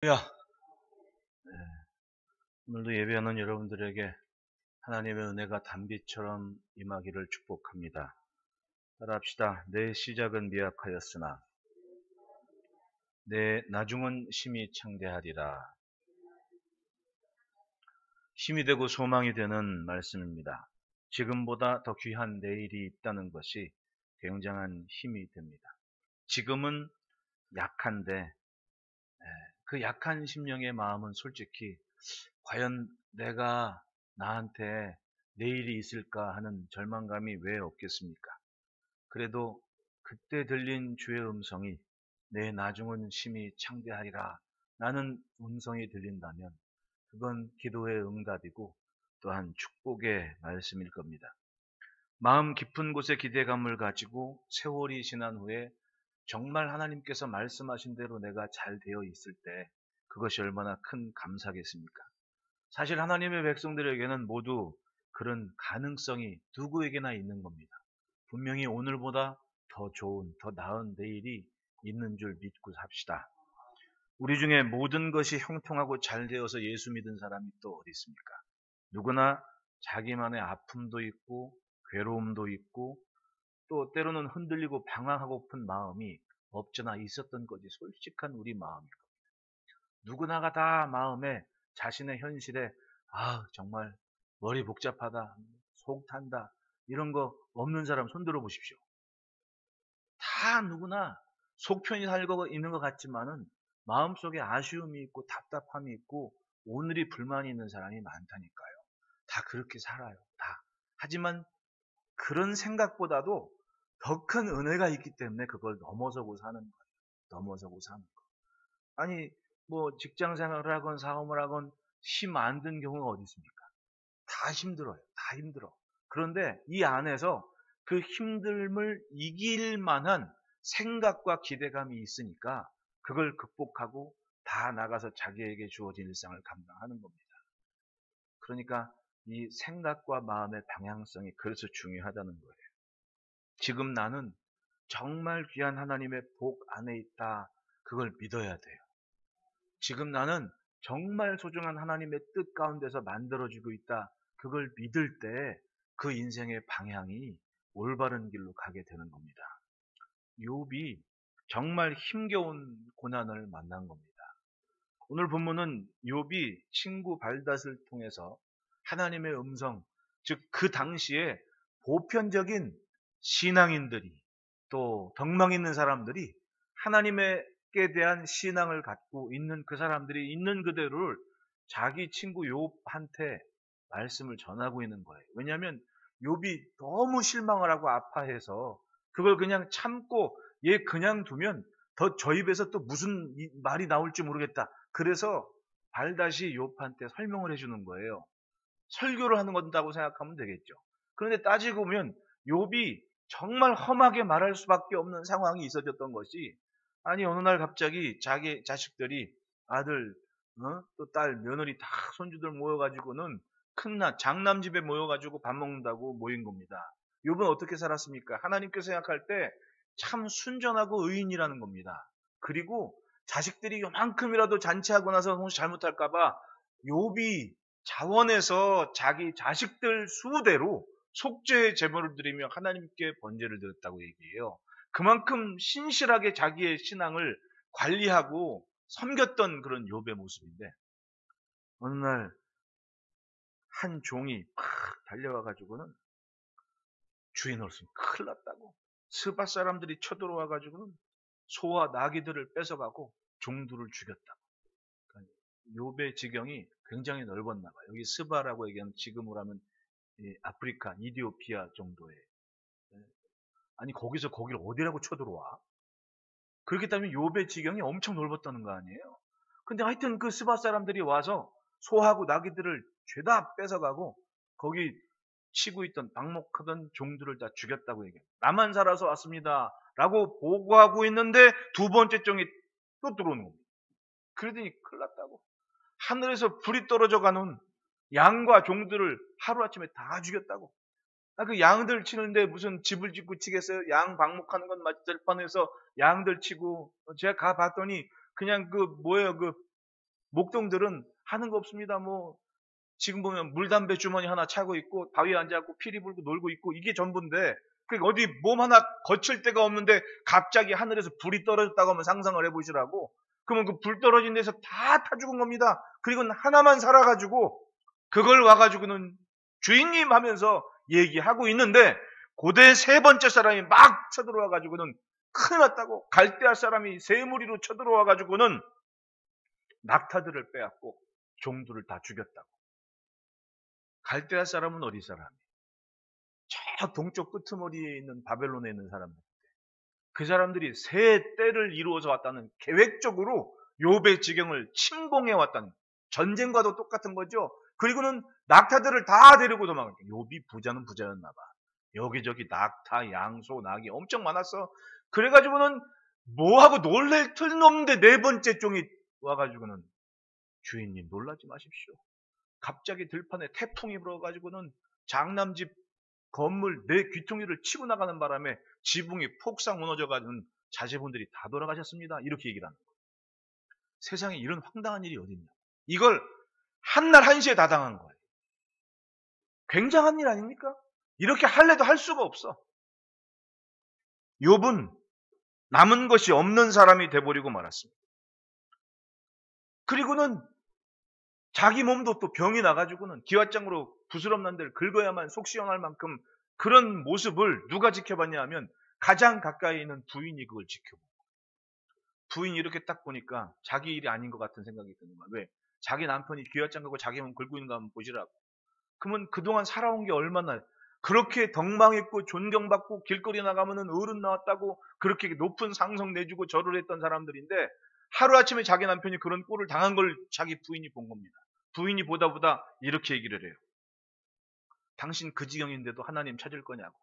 야, 네, 오늘도 예배하는 여러분들에게 하나님의 은혜가 단비처럼 임하기를 축복합니다. 따라합시다. 내 시작은 미약하였으나 내 나중은 심히 창대하리라. 힘이 되고 소망이 되는 말씀입니다. 지금보다 더 귀한 내일이 있다는 것이 굉장한 힘이 됩니다. 지금은 약한데 그 약한 심령의 마음은 솔직히 과연 내가 나한테 내일이 있을까 하는 절망감이 왜 없겠습니까? 그래도 그때 들린 주의 음성이 내 나중은 심히 창대하리라 라는 음성이 들린다면 그건 기도의 응답이고 또한 축복의 말씀일 겁니다. 마음 깊은 곳에 기대감을 가지고 세월이 지난 후에 정말 하나님께서 말씀하신 대로 내가 잘 되어 있을 때 그것이 얼마나 큰 감사겠습니까? 사실 하나님의 백성들에게는 모두 그런 가능성이 누구에게나 있는 겁니다. 분명히 오늘보다 더 좋은, 더 나은 내일이 있는 줄 믿고 삽시다. 우리 중에 모든 것이 형통하고 잘 되어서 예수 믿은 사람이 또 어디 있습니까? 누구나 자기만의 아픔도 있고 괴로움도 있고 또 때로는 흔들리고 방황하고픈 마음이 없잖아 있었던 거지 솔직한 우리 마음이고 누구나가 다 마음에 자신의 현실에 정말 머리 복잡하다 속 탄다 이런 거 없는 사람 손 들어 보십시오. 다 누구나 속 편히 살고 있는 것 같지만은 마음속에 아쉬움이 있고 답답함이 있고 오늘이 불만이 있는 사람이 많다니까요. 다 그렇게 살아요. 다. 하지만 그런 생각보다도 더 큰 은혜가 있기 때문에 그걸 넘어서고 사는 거예요. 넘어서고 사는 거. 아니 뭐 직장 생활을 하건 사업을 하건 힘 안 든 경우가 어디 있습니까? 다 힘들어요. 다 힘들어. 그런데 이 안에서 그 힘듦을 이길 만한 생각과 기대감이 있으니까 그걸 극복하고 다 나가서 자기에게 주어진 일상을 감당하는 겁니다. 그러니까 이 생각과 마음의 방향성이 그래서 중요하다는 거예요. 지금 나는 정말 귀한 하나님의 복 안에 있다. 그걸 믿어야 돼요. 지금 나는 정말 소중한 하나님의 뜻 가운데서 만들어지고 있다. 그걸 믿을 때 그 인생의 방향이 올바른 길로 가게 되는 겁니다. 욥이 정말 힘겨운 고난을 만난 겁니다. 오늘 본문은 욥이 친구 발닷을 통해서 하나님의 음성, 즉 그 당시에 보편적인 신앙인들이 또 덕망 있는 사람들이 하나님께 대한 신앙을 갖고 있는 그 사람들이 있는 그대로를 자기 친구 욥한테 말씀을 전하고 있는 거예요. 왜냐하면 욥이 너무 실망을 하고 아파해서 그걸 그냥 참고 얘 그냥 두면 더 저 입에서 또 무슨 말이 나올지 모르겠다. 그래서 발닷이 욥한테 설명을 해주는 거예요. 설교를 하는 건다고 생각하면 되겠죠. 그런데 따지고 보면 욥이 정말 험하게 말할 수밖에 없는 상황이 있어졌던 것이 아니 어느 날 갑자기 자기 자식들이 아들 또 딸 며느리 다 손주들 모여가지고는 큰나 장남 집에 모여가지고 밥 먹는다고 모인 겁니다. 욥은 어떻게 살았습니까? 하나님께 생각할 때 참 순전하고 의인이라는 겁니다. 그리고 자식들이 요만큼이라도 잔치하고 나서 혹시 잘못할까봐 욥이 자원해서 자기 자식들 수대로 속죄의 제물을 드리며 하나님께 번제를 드렸다고 얘기해요. 그만큼 신실하게 자기의 신앙을 관리하고 섬겼던 그런 욥의 모습인데 어느 날 한 종이 팍 달려와 가지고는 주인 없으면 큰일 났다고 스바 사람들이 쳐들어와 가지고는 소와 나귀들을 뺏어가고 종들을 죽였다고. 그러니까 욥의 지경이 굉장히 넓었나 봐요. 여기 스바라고 얘기하는 지금으로 하면 아프리카, 이디오피아 정도의. 아니 거기서 거기를 어디라고 쳐들어와? 그렇기 때문에 욥의 지경이 엄청 넓었다는 거 아니에요? 근데 하여튼 그 스바 사람들이 와서 소하고 나귀들을 죄다 뺏어가고 거기 치고 있던 방목하던 종들을 다 죽였다고 얘기해요. 나만 살아서 왔습니다. 라고 보고하고 있는데 두 번째 종이 또 들어오는 겁니다. 그러더니 큰일 났다고. 하늘에서 불이 떨어져 가는 양과 종들을 하루아침에 다 죽였다고. 그 양들 치는데 무슨 집을 짓고 치겠어요? 양 방목하는 건 마치 들판에서 양들 치고 제가 가봤더니 그냥 그 뭐예요? 그 목동들은 하는 거 없습니다. 뭐 지금 보면 물담배 주머니 하나 차고 있고 바위에 앉아갖고 피리 불고 놀고 있고 이게 전부인데 그 어디 몸 하나 거칠 데가 없는데 갑자기 하늘에서 불이 떨어졌다고 하면 상상을 해보시라고. 그러면 그 불 떨어진 데서 다 타 죽은 겁니다. 그리고 하나만 살아가지고 그걸 와가지고는 주인님 하면서 얘기하고 있는데 고대 세 번째 사람이 막 쳐들어와가지고는 큰일 났다고. 갈대아 사람이 세 무리로 쳐들어와가지고는 낙타들을 빼앗고 종들을 다 죽였다고. 갈대아 사람은 어디 사람이? 저 동쪽 끄트머리에 있는 바벨론에 있는 사람들. 그 사람들이 세 때를 이루어서 왔다는, 계획적으로 욥의 지경을 침공해 왔다는, 전쟁과도 똑같은 거죠. 그리고는 낙타들을 다 데리고 도망갔죠. 욥이 부자는 부자였나 봐. 여기저기 낙타, 양소, 낙이 엄청 많았어. 그래가지고는 뭐하고 놀랄 틈 없는데 네 번째 종이 와가지고는 주인님 놀라지 마십시오. 갑자기 들판에 태풍이 불어가지고는 장남집 건물 내 귀퉁이를 치고 나가는 바람에 지붕이 폭삭 무너져가지고 자제분들이 다 돌아가셨습니다. 이렇게 얘기를 하는 거예요. 세상에 이런 황당한 일이 어딨냐. 이걸 한날 한시에 다 당한 거예요. 굉장한 일 아닙니까? 이렇게 할래도 할 수가 없어. 욥은 남은 것이 없는 사람이 돼버리고 말았습니다. 그리고는 자기 몸도 또 병이 나가지고는 기왓장으로 부스럼난 데를 긁어야만 속 시원할 만큼 그런 모습을 누가 지켜봤냐 하면 가장 가까이 있는 부인이 그걸 지켜보고, 부인이 이렇게 딱 보니까 자기 일이 아닌 것 같은 생각이 드는 거야. 왜? 자기 남편이 기왓장 긁고 자기 몸 긁고 있는 거 한번 보시라고. 그러면 그동안 살아온 게 얼마나 그렇게 덕망했고 존경받고 길거리 나가면은 어른 나왔다고 그렇게 높은 상성 내주고 절을 했던 사람들인데 하루아침에 자기 남편이 그런 꼴을 당한 걸 자기 부인이 본 겁니다. 부인이 보다 이렇게 얘기를 해요. 당신 그 지경인데도 하나님 찾을 거냐고.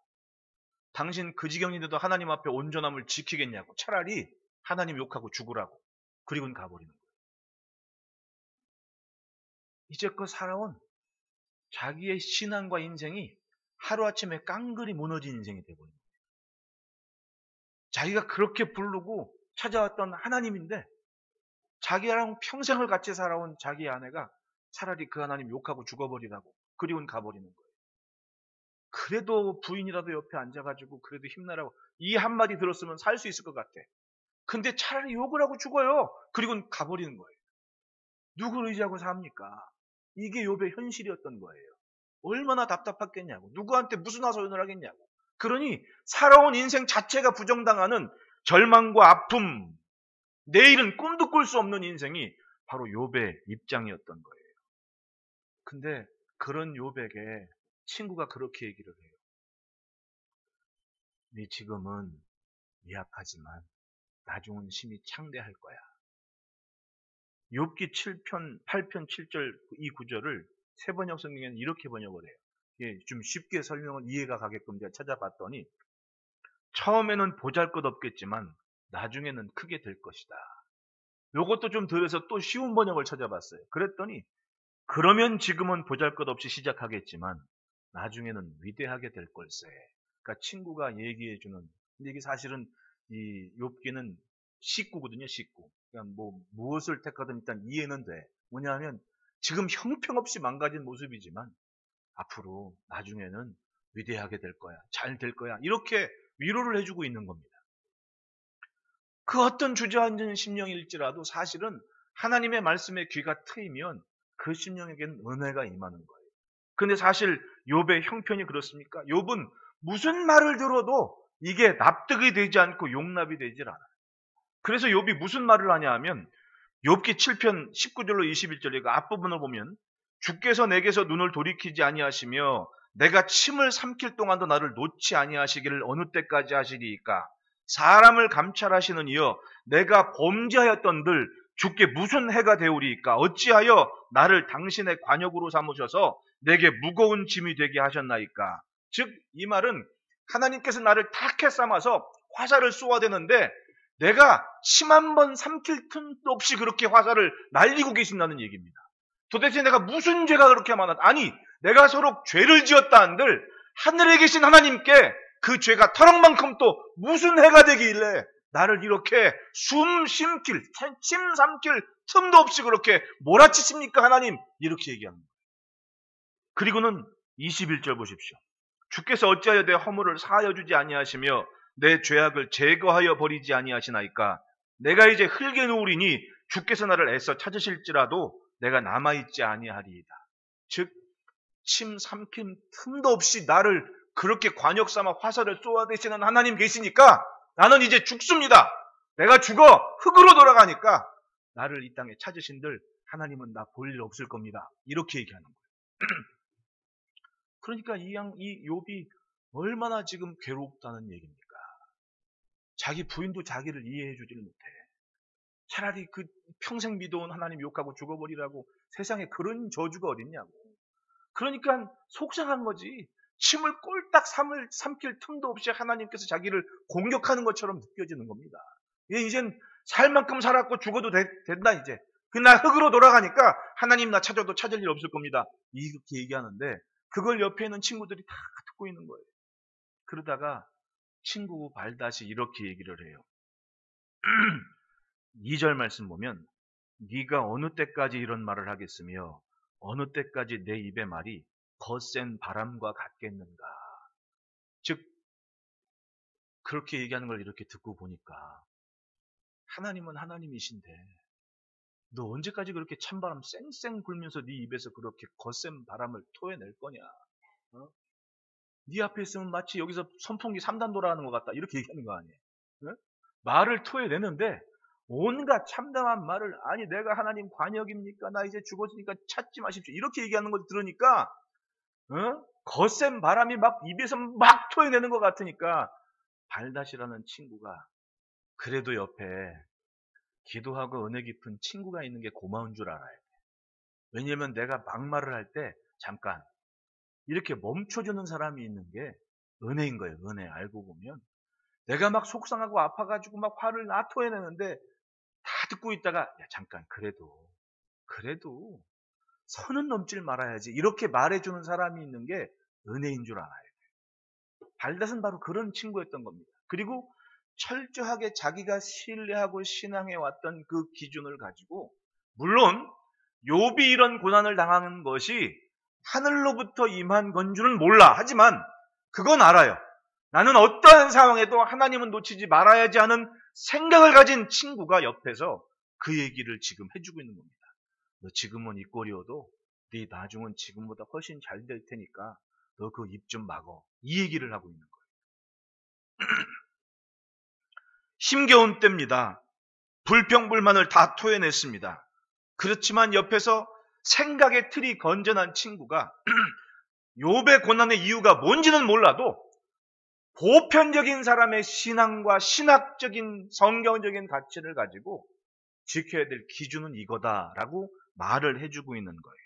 당신 그 지경인데도 하나님 앞에 온전함을 지키겠냐고. 차라리 하나님 욕하고 죽으라고. 그리고는 가버리는 거예요. 이제껏 살아온 자기의 신앙과 인생이 하루아침에 깡그리 무너진 인생이 되버린 거예요. 자기가 그렇게 부르고 찾아왔던 하나님인데 자기랑 평생을 같이 살아온 자기 아내가 차라리 그 하나님 욕하고 죽어버리라고. 그리고는 가버리는 거예요. 그래도 부인이라도 옆에 앉아가지고 그래도 힘내라고 이 한마디 들었으면 살 수 있을 것 같아. 근데 차라리 욕을 하고 죽어요. 그리고는 가버리는 거예요. 누구를 의지하고 삽니까? 이게 욥의 현실이었던 거예요. 얼마나 답답했겠냐고. 누구한테 무슨 하소연을 하겠냐고. 그러니 살아온 인생 자체가 부정당하는 절망과 아픔, 내일은 꿈도 꿀 수 없는 인생이 바로 욥의 입장이었던 거예요. 근데 그런 욥에게 친구가 그렇게 얘기를 해요. 네 지금은 미약하지만 나중은 심히 창대할 거야. 욥기 7편, 8편 7절 이 구절을 세번역 성경에는 이렇게 번역을 해요. 예, 좀 쉽게 설명을 이해가 가게끔 제가 찾아봤더니 처음에는 보잘것없겠지만 나중에는 크게 될 것이다. 요것도 좀 들어서 또 쉬운 번역을 찾아봤어요. 그랬더니 그러면 지금은 보잘것없이 시작하겠지만 나중에는 위대하게 될 걸세. 그러니까 친구가 얘기해주는, 근데 이게 사실은 이 욥기는 식구거든요, 식구. 그러니까 뭐 무엇을 택하든 일단 이해는 돼. 뭐냐면 지금 형편없이 망가진 모습이지만 앞으로 나중에는 위대하게 될 거야, 잘 될 거야, 이렇게 위로를 해주고 있는 겁니다. 그 어떤 주저앉은 심령일지라도 사실은 하나님의 말씀에 귀가 트이면 그 심령에게는 은혜가 임하는 거예요. 근데 사실 욥의 형편이 그렇습니까? 욥은 무슨 말을 들어도 이게 납득이 되지 않고 용납이 되질 않아요. 그래서 욥이 무슨 말을 하냐 하면 욥기 7편 19절로 21절 그 앞부분을 보면 주께서 내게서 눈을 돌이키지 아니하시며 내가 침을 삼킬 동안도 나를 놓지 아니하시기를 어느 때까지 하시리이까? 사람을 감찰하시는 이여 내가 범죄하였던들 주께 무슨 해가 되오리이까? 어찌하여 나를 당신의 관역으로 삼으셔서 내게 무거운 짐이 되게 하셨나이까? 즉 이 말은 하나님께서 나를 탁해 삼아서 화살을 쏘아대는데 내가 침 한 번 삼킬 틈도 없이 그렇게 화살을 날리고 계신다는 얘기입니다. 도대체 내가 무슨 죄가 그렇게 많았? 아니 내가 서로 죄를 지었다 한들 하늘에 계신 하나님께 그 죄가 털럭만큼 또 무슨 해가 되길래 나를 이렇게 숨 삼킬 틈도 없이 그렇게 몰아치십니까 하나님? 이렇게 얘기하는 거예요. 그리고는 21절 보십시오. 주께서 어찌하여 내 허물을 사하여 주지 아니하시며 내 죄악을 제거하여 버리지 아니하시나이까. 내가 이제 흙에 누우리니 주께서 나를 애써 찾으실지라도 내가 남아있지 아니하리이다. 즉 침 삼킨 틈도 없이 나를 그렇게 관역 삼아 화살을 쏘아대시는 하나님 계시니까 나는 이제 죽습니다. 내가 죽어 흙으로 돌아가니까 나를 이 땅에 찾으신들 하나님은 나 볼 일 없을 겁니다. 이렇게 얘기하는 거예요. 그러니까 이 욥이 얼마나 지금 괴롭다는 얘기입니까? 자기 부인도 자기를 이해해 주지를 못해. 차라리 그 평생 믿어온 하나님 욕하고 죽어버리라고 세상에 그런 저주가 어딨냐고. 그러니까 속상한 거지. 침을 꼴딱 삼킬 틈도 없이 하나님께서 자기를 공격하는 것처럼 느껴지는 겁니다. 이젠 살 만큼 살았고 죽어도 된다 이제. 나 흙으로 돌아가니까 하나님 나 찾아도 찾을 일 없을 겁니다. 이렇게 얘기하는데 그걸 옆에 있는 친구들이 다 듣고 있는 거예요. 그러다가 친구 발다시 이렇게 얘기를 해요. 2절 말씀 보면 네가 어느 때까지 이런 말을 하겠으며 어느 때까지 내 입의 말이 거센 바람과 같겠는가. 즉 그렇게 얘기하는 걸 이렇게 듣고 보니까 하나님은 하나님이신데 너 언제까지 그렇게 찬바람 쌩쌩 불면서 네 입에서 그렇게 거센 바람을 토해낼 거냐. 네 앞에 있으면 마치 여기서 선풍기 3단 돌아가는 것 같다. 이렇게 얘기하는 거 아니에요. 말을 토해내는데 온갖 참담한 말을 아니 내가 하나님 관역입니까? 나 이제 죽었으니까 찾지 마십시오. 이렇게 얘기하는 걸 들으니까 거센 바람이 막 입에서 막 토해내는 것 같으니까 발다시라는 친구가 그래도 옆에 기도하고 은혜 깊은 친구가 있는 게 고마운 줄 알아야 돼. 왜냐하면 내가 막말을 할 때 잠깐 이렇게 멈춰주는 사람이 있는 게 은혜인 거예요. 은혜 알고 보면 내가 막 속상하고 아파가지고 막 화를 나 토해내는데 다 듣고 있다가 야 잠깐 그래도 선은 넘질 말아야지 이렇게 말해주는 사람이 있는 게 은혜인 줄 알아야 돼. 발닷은 바로 그런 친구였던 겁니다. 그리고 철저하게 자기가 신뢰하고 신앙해왔던 그 기준을 가지고 물론 욥이 이런 고난을 당하는 것이 하늘로부터 임한 건 줄은 몰라. 하지만 그건 알아요. 나는 어떠한 상황에도 하나님은 놓치지 말아야지 하는 생각을 가진 친구가 옆에서 그 얘기를 지금 해주고 있는 겁니다. 너 지금은 이 꼴이어도 네 나중은 지금보다 훨씬 잘 될 테니까 너 그 입 좀 막어. 이 얘기를 하고 있는 거예요. 힘겨운 때입니다. 불평불만을 다 토해냈습니다. 그렇지만 옆에서 생각의 틀이 건전한 친구가 욥의 고난의 이유가 뭔지는 몰라도 보편적인 사람의 신앙과 신학적인 성경적인 가치를 가지고 지켜야 될 기준은 이거다라고 말을 해주고 있는 거예요.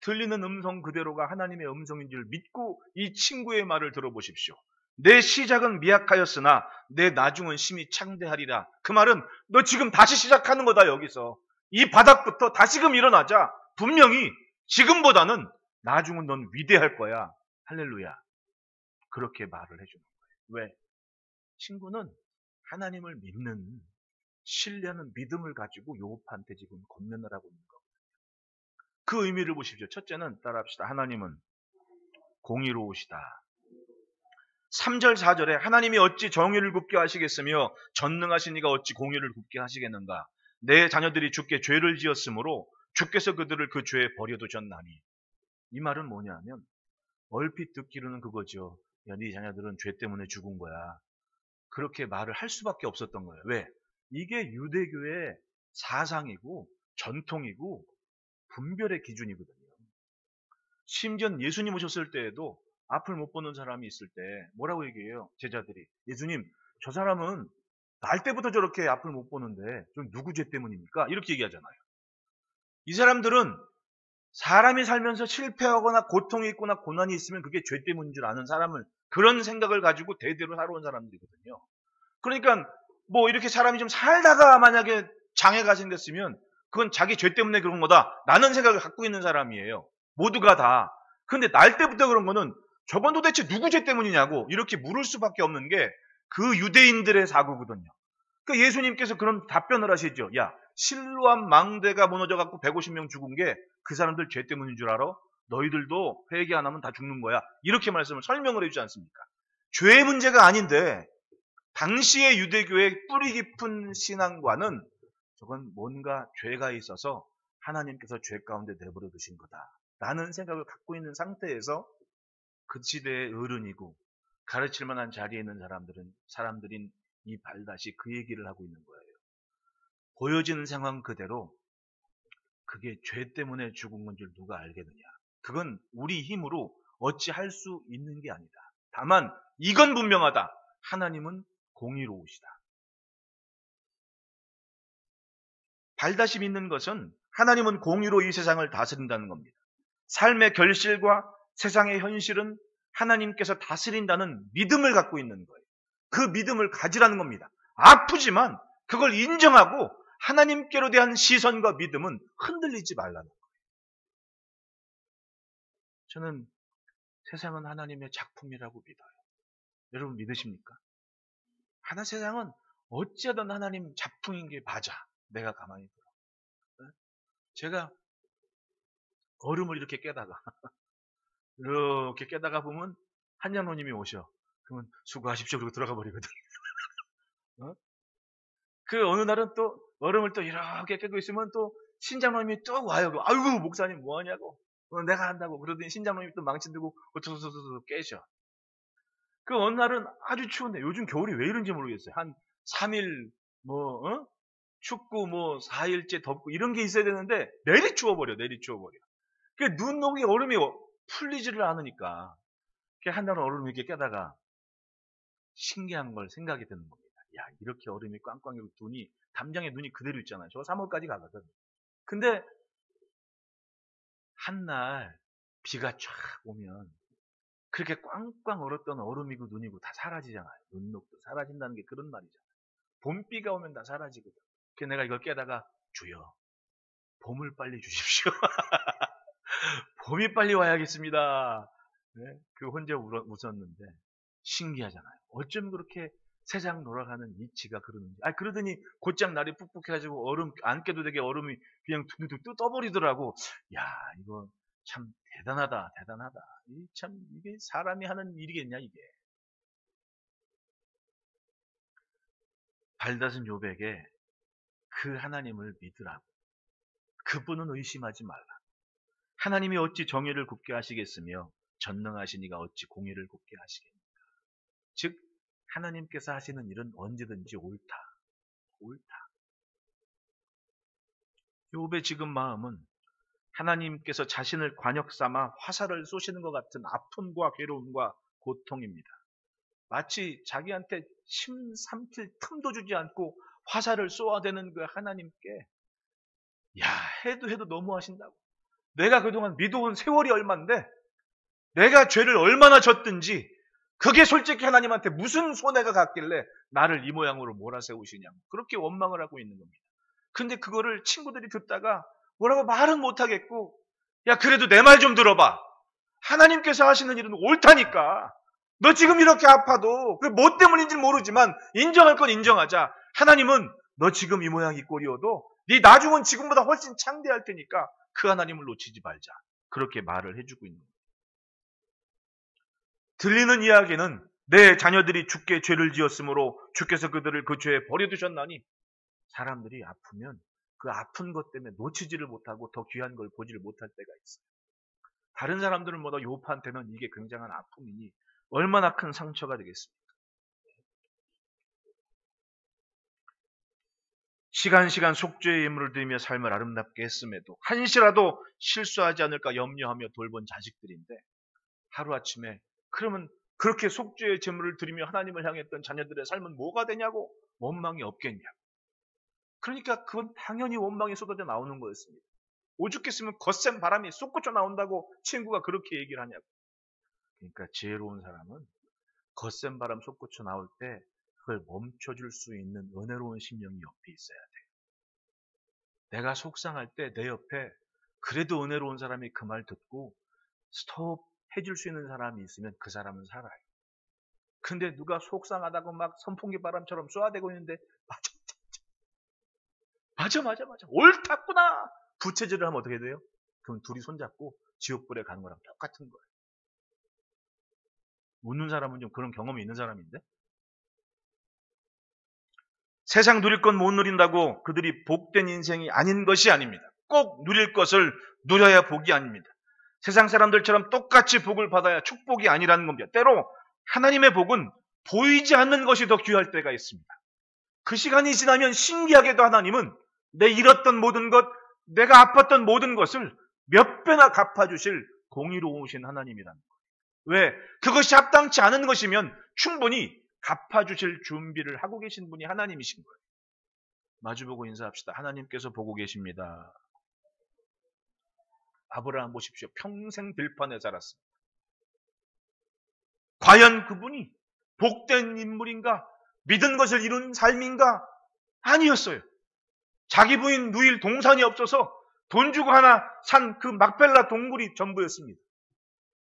들리는 음성 그대로가 하나님의 음성인 줄 믿고 이 친구의 말을 들어보십시오. 내 시작은 미약하였으나 내 나중은 심히 창대하리라. 그 말은 너 지금 다시 시작하는 거다. 여기서 이 바닥부터 다시금 일어나자. 분명히 지금보다는 나중은 넌 위대할 거야. 할렐루야. 그렇게 말을 해주는 거예요. 왜? 친구는 하나님을 믿는 신뢰하는 믿음을 가지고 욥한테 지금 권면을 하고 있는 거거든요. 그 의미를 보십시오. 첫째는 따라합시다. 하나님은 공의로우시다. 3절 4절에 하나님이 어찌 정의를 굽게 하시겠으며 전능하신 이가 어찌 공의를 굽게 하시겠는가. 내 자녀들이 주께 죄를 지었으므로 주께서 그들을 그 죄에 버려두셨나니. 이 말은 뭐냐면 얼핏 듣기로는 그거죠. 야, 네 자녀들은 죄 때문에 죽은 거야. 그렇게 말을 할 수밖에 없었던 거예요. 왜? 이게 유대교의 사상이고 전통이고 분별의 기준이거든요. 심지어 예수님 오셨을 때에도 앞을 못 보는 사람이 있을 때 뭐라고 얘기해요? 제자들이. 예수님, 저 사람은 날 때부터 저렇게 앞을 못 보는데 좀 누구 죄 때문입니까? 이렇게 얘기하잖아요. 이 사람들은 사람이 살면서 실패하거나 고통이 있거나 고난이 있으면 그게 죄 때문인 줄 아는 사람을 그런 생각을 가지고 대대로 살아온 사람들이거든요. 그러니까 뭐 이렇게 사람이 좀 살다가 만약에 장애가 생겼으면 그건 자기 죄 때문에 그런 거다 라는 생각을 갖고 있는 사람이에요. 모두가 다. 근데 날 때부터 그런 거는 저건 도대체 누구 죄 때문이냐고 이렇게 물을 수밖에 없는 게 그 유대인들의 사고거든요. 그러니까 예수님께서 그런 답변을 하시죠. 야, 실로암 망대가 무너져갖고 150명 죽은 게 그 사람들 죄 때문인 줄 알아? 너희들도 회개 안 하면 다 죽는 거야. 이렇게 말씀을 설명을 해주지 않습니까? 죄의 문제가 아닌데 당시의 유대교의 뿌리 깊은 신앙과는 저건 뭔가 죄가 있어서 하나님께서 죄 가운데 내버려 두신 거다라는 생각을 갖고 있는 상태에서 그 시대의 어른이고 가르칠 만한 자리에 있는 사람들인 이 발닷이 그 얘기를 하고 있는 거예요. 보여지는 상황 그대로 그게 죄 때문에 죽은 건 줄 누가 알겠느냐. 그건 우리 힘으로 어찌할 수 있는 게 아니다. 다만 이건 분명하다. 하나님은 공의로우시다. 발닷이 믿는 것은 하나님은 공의로 이 세상을 다스린다는 겁니다. 삶의 결실과 세상의 현실은 하나님께서 다스린다는 믿음을 갖고 있는 거예요. 그 믿음을 가지라는 겁니다. 아프지만 그걸 인정하고 하나님께로 대한 시선과 믿음은 흔들리지 말라는 거예요. 저는 세상은 하나님의 작품이라고 믿어요. 여러분 믿으십니까? 세상은 어찌하든 하나님 작품인 게 맞아. 내가 가만히 들어. 제가 얼음을 이렇게 깨다가 이렇게 깨다가 보면 한장로님이 오셔. 그러면 수고하십시오. 그러고 들어가 버리거든. 그 어느 날은 또 얼음을 또 이렇게 깨고 있으면 또 신장로님이 또 와요. 아이고 목사님 뭐하냐고. 내가 한다고. 그러더니 신장로님이 또 망치 들고 어쩌고저쩌고 깨셔. 그 어느 날은 아주 추운데 요즘 겨울이 왜 이런지 모르겠어요. 한 3일 춥고 4일째 덥고 이런 게 있어야 되는데 내리 추워버려. 그 눈 녹이 얼음이 풀리지를 않으니까 한 날은 얼음을 이렇게 깨다가 신기한 걸 생각이 드는 겁니다. 야, 이렇게 얼음이 꽝꽝이고 담장에 눈이 그대로 있잖아요. 저 3월까지 가거든. 근데 한날 비가 쫙 오면 그렇게 꽝꽝 얼었던 얼음이고 눈이고 다 사라지잖아요. 눈녹도 사라진다는 게 그런 말이잖아요. 봄비가 오면 다 사라지거든. 그래서 내가 이걸 깨다가 주여, 봄을 빨리 주십시오. 봄이 빨리 와야겠습니다. 네? 그 혼자 웃었는데 신기하잖아요. 어쩜 그렇게 세상 돌아가는 이치가 그러는지. 그러더니 곧장 날이 푹푹해가지고 얼음 안 깨도 되게 얼음이 그냥 툭툭 떠버리더라고. 야, 이거 참 대단하다. 이게 사람이 하는 일이겠냐 이게. 발닷은 욥에게 그 하나님을 믿으라고. 그분은 의심하지 말라. 하나님이 어찌 정의를 굽게 하시겠으며 전능하신 이가 어찌 공의를 굽게 하시겠습니까? 즉 하나님께서 하시는 일은 언제든지 옳다. 욥의 지금 마음은 하나님께서 자신을 관역 삼아 화살을 쏘시는 것 같은 아픔과 괴로움과 고통입니다. 마치 자기한테 침 삼킬 틈도 주지 않고 화살을 쏘아대는 그 하나님께 해도 너무하신다고. 내가 그동안 믿어온 세월이 얼만데 내가 죄를 얼마나 졌든지 그게 솔직히 하나님한테 무슨 손해가 갔길래 나를 이 모양으로 몰아세우시냐고 그렇게 원망을 하고 있는 겁니다. 근데 그거를 친구들이 듣다가 뭐라고 말은 못하겠고 그래도 내 말 좀 들어봐. 하나님께서 하시는 일은 옳다니까. 너 지금 이렇게 아파도 그 뭐 때문인지 모르지만 인정할 건 인정하자. 하나님은 너 지금 이 모양 이 꼴이어도 네 나중은 지금보다 훨씬 창대할 테니까 그 하나님을 놓치지 말자. 그렇게 말을 해주고 있는 거예요. 들리는 이야기는 내 자녀들이 주께 죄를 지었으므로 주께서 그들을 그 죄에 버려두셨나니 사람들이 아프면 그 아픈 것 때문에 놓치지를 못하고 더 귀한 걸 보지를 못할 때가 있어요. 다른 사람들은 뭐다 욥한테는 이게 굉장한 아픔이니 얼마나 큰 상처가 되겠습니까? 시간 속죄의 예물을 드리며 삶을 아름답게 했음에도 한시라도 실수하지 않을까 염려하며 돌본 자식들인데 하루아침에 그러면 그렇게 속죄의 제물을 드리며 하나님을 향했던 자녀들의 삶은 뭐가 되냐고 원망이 없겠냐고. 그러니까 그건 당연히 원망이 쏟아져 나오는 거였습니다. 오죽했으면 거센 바람이 솟구쳐 나온다고 친구가 그렇게 얘기를 하냐고. 그러니까 지혜로운 사람은 거센 바람 솟구쳐 나올 때 그걸 멈춰줄 수 있는 은혜로운 심령이 옆에 있어야 돼요. 내가 속상할 때 내 옆에 그래도 은혜로운 사람이 그 말 듣고 스톱 해줄 수 있는 사람이 있으면 그 사람은 살아요. 근데 누가 속상하다고 막 선풍기 바람처럼 쏘아대고 있는데 맞아. 옳았구나. 부채질을 하면 어떻게 돼요? 그럼 둘이 손잡고 지옥불에 가는 거랑 똑같은 거예요. 웃는 사람은 좀 그런 경험이 있는 사람인데? 세상 누릴 건 못 누린다고 그들이 복된 인생이 아닌 것이 아닙니다. 꼭 누릴 것을 누려야 복이 아닙니다. 세상 사람들처럼 똑같이 복을 받아야 축복이 아니라는 겁니다. 때로 하나님의 복은 보이지 않는 것이 더 귀할 때가 있습니다. 그 시간이 지나면 신기하게도 하나님은 내 잃었던 모든 것, 내가 아팠던 모든 것을 몇 배나 갚아주실 공의로우신 하나님이라는 거예요. 왜? 그것이 합당치 않은 것이면 충분히 갚아주실 준비를 하고 계신 분이 하나님이신 거예요. 마주보고 인사합시다. 하나님께서 보고 계십니다. 아브라함 보십시오. 평생 들판에 살았습니다. 과연 그분이 복된 인물인가? 믿은 것을 이룬 삶인가? 아니었어요. 자기 부인 누일 동산이 없어서 돈 주고 하나 산 그 막펠라 동굴이 전부였습니다.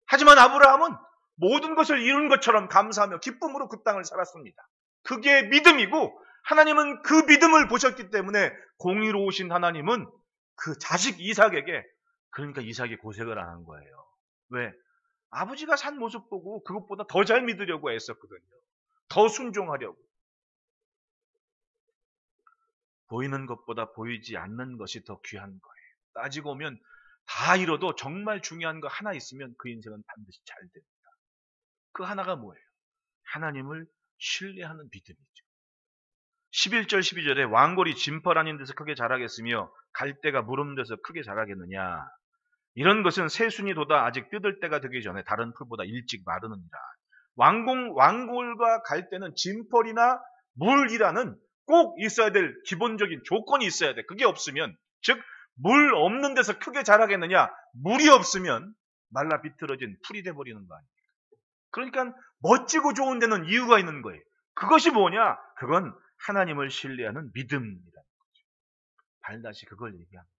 하지만 아브라함은 모든 것을 이룬 것처럼 감사하며 기쁨으로 그 땅을 살았습니다. 그게 믿음이고 하나님은 그 믿음을 보셨기 때문에 공의로우신 하나님은 그 자식 이삭에게, 그러니까 이삭이 고생을 안 한 거예요. 왜? 아버지가 산 모습 보고 그것보다 더 잘 믿으려고 애썼거든요. 더 순종하려고. 보이는 것보다 보이지 않는 것이 더 귀한 거예요. 따지고 보면 다 잃어도 정말 중요한 거 하나 있으면 그 인생은 반드시 잘 됩니다. 그 하나가 뭐예요? 하나님을 신뢰하는 믿음이죠. 11절 12절에 왕골이 진펄 아닌 데서 크게 자라겠으며 갈대가 물 없는 데서 크게 자라겠느냐. 이런 것은 새순이 돋아 아직 뜯을 때가 되기 전에 다른 풀보다 일찍 마르느니라. 왕골과 갈대는 진펄이나 물이라는 꼭 있어야 될 기본적인 조건이 있어야 돼. 그게 없으면, 즉 물 없는 데서 크게 자라겠느냐, 물이 없으면 말라 비틀어진 풀이 돼버리는 거 아닙니까? 그러니까 멋지고 좋은 데는 이유가 있는 거예요. 그것이 뭐냐? 그건 하나님을 신뢰하는 믿음이라는 거죠. 발다시 그걸 얘기합니다.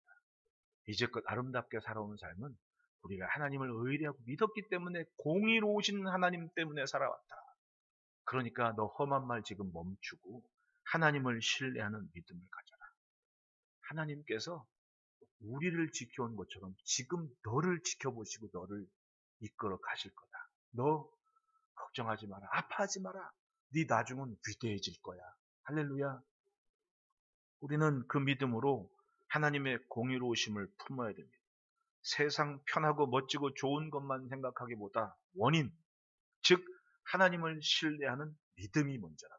이제껏 아름답게 살아온 삶은 우리가 하나님을 의리하고 믿었기 때문에, 공의로우신 하나님 때문에 살아왔다. 그러니까 너 험한 말 지금 멈추고 하나님을 신뢰하는 믿음을 가져라. 하나님께서 우리를 지켜온 것처럼 지금 너를 지켜보시고 너를 이끌어 가실 거다. 너 걱정하지 마라. 아파하지 마라. 네 나중은 위대해질 거야. 할렐루야. 우리는 그 믿음으로 하나님의 공의로우심을 품어야 됩니다. 세상 편하고 멋지고 좋은 것만 생각하기보다 원인, 즉 하나님을 신뢰하는 믿음이 먼저라는 거예요.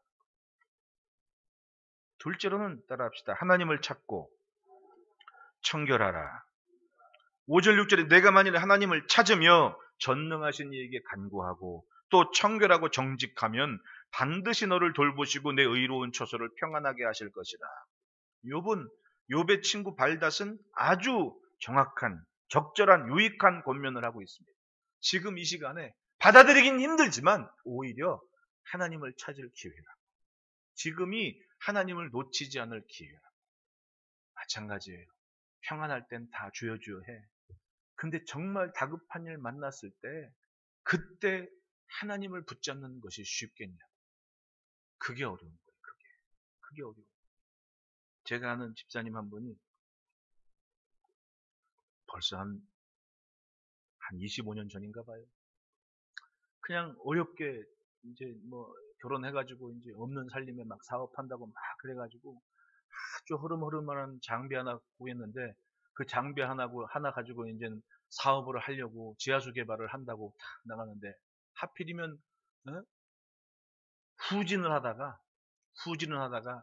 둘째로는 따라합시다. 하나님을 찾고 청결하라. 5절 6절에 내가 만일 하나님을 찾으며 전능하신 이에게 간구하고 또 청결하고 정직하면 반드시 너를 돌보시고 내 의로운 처소를 평안하게 하실 것이다. 욥의 친구 발닷은 아주 정확한, 적절한, 유익한 권면을 하고 있습니다. 지금 이 시간에 받아들이긴 힘들지만 오히려 하나님을 찾을 기회라. 지금이 하나님을 놓치지 않을 기회라. 마찬가지예요. 평안할 땐 다 주여 주여 해. 근데 정말 다급한 일 만났을 때 그때 하나님을 붙잡는 것이 쉽겠냐? 그게 어려운 거예요. 그게 어려워요. 제가 아는 집사님 한 분이 벌써 한 25년 전인가 봐요. 그냥 어렵게 이제 뭐 결혼해가지고 이제 없는 살림에 막 사업한다고 막 그래가지고 아주 흐름흐름한 장비 하나 구했는데 그 장비 하나 가지고 이제 사업을 하려고 지하수 개발을 한다고 탁 나가는데 하필이면 후진을 하다가